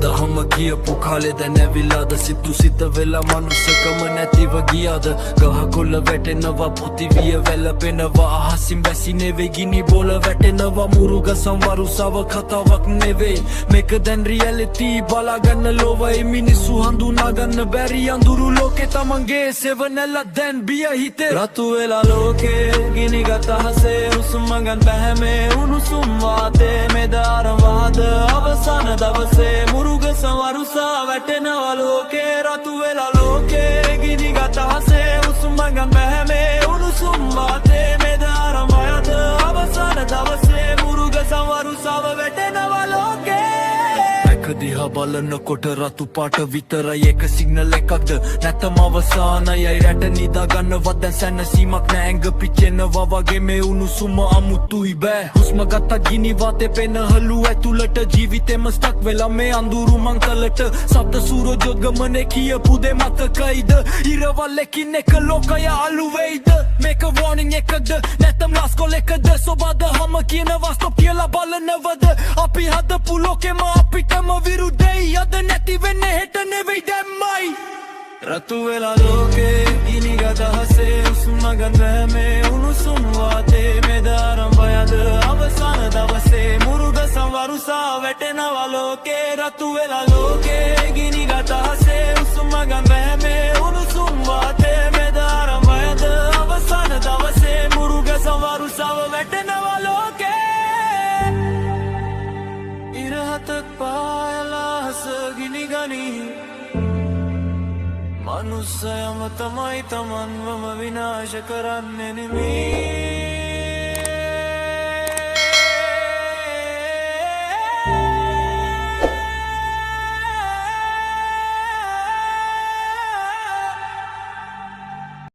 දහම කියපු කාලේ දැන් ඇවිලාද සිතු සිත වෙලා මනුස්සකම නැතිව ගියාද ගහකොළ වැටෙනවා පෘථිවිය වැළපෙනවා අහසින් බැසි නෙවෙයි ගිනි බෝල වැටෙනවා මුරුග සම්වරුසාව කතාවක් නෙවෙයි මේක දැන් රියැලිටි බලාගන්න ලෝවයි මිනිස්සු හඳුනා ගන්න බැරි අඳුරු ලෝකේ තමන්ගේ සෙවණැල්ල දැන් බිය හිතේ රතු වෙලා ලෝකේ ගිනි ගත හසේ උසුම ගන්න බැහැ මේ උණුසුම් වාතේ මෙදාරම් වාද අවසාන දවසේ මුරුග සමරුසා වැටෙනවා ලෝකේ රතු වෙලා ලෝකේ ගිනි ගත හසේ උසුම ගන්න බැහැ මේ උණුසුම් වාතේ මෙදාරම් වාද අවසාන දවසේ මුරුග සමරුසාව වැටෙනවා ලෝකේ දිහා බලනකොට රතු පාට විතරයි එක සිග්නල් එකක්ද නැතම අවසානයයි රැට නිදා ගන්නවත් දැන් සැනසීමක් නෑ ඇඟ පිච්චෙනවා වගේ මේ උණුසුම අමුතුයි බෑ හුස්ම ගත්ත ගිනි වාතේ පෙනහළු ඇතුළට ජීවිතේම ස්ටක් වෙලා මේ අඳුරු මංකලට සප්ත සූරජ ගමනේ කියපු දේ මතකයිද ඉරවල්ලකින් එක ලෝකය අලු වෙයිද මේක වෝනින් එකක්ද නැතම් ලාස්කොල් එකද සොබද හම කියනවා ස්ටොප් කියලා බලනවද අපි හදපු ලෝකෙම අපිටම විරුද්ධයි අද නැති වෙන්නේ හෙට නෙවෙයි දැම්මයි රතු වෙලා ලෝකේ ගිනි ගත හසේ උසුම ගන්න මේ උණුසුම් වාතේ මෙදාරම් බයද අවසාන දවසේ මුරුග සමරුසා වැටෙනවා ලෝකේ රතු වෙලා ලෝකේ ගිනි ගත හසේ උසුම ගන්න මේ උණුසුම් වාතේ මෙදාරම් බයද අවසාන දවසේ මුරුග සමරුසාව වැටෙනවා ලෝකේ ඉරහතක් පායලා හස ගිනි ගනී මනුස්සයම තමයි තමන්වම විනාශ කරන්නේ නෙමේ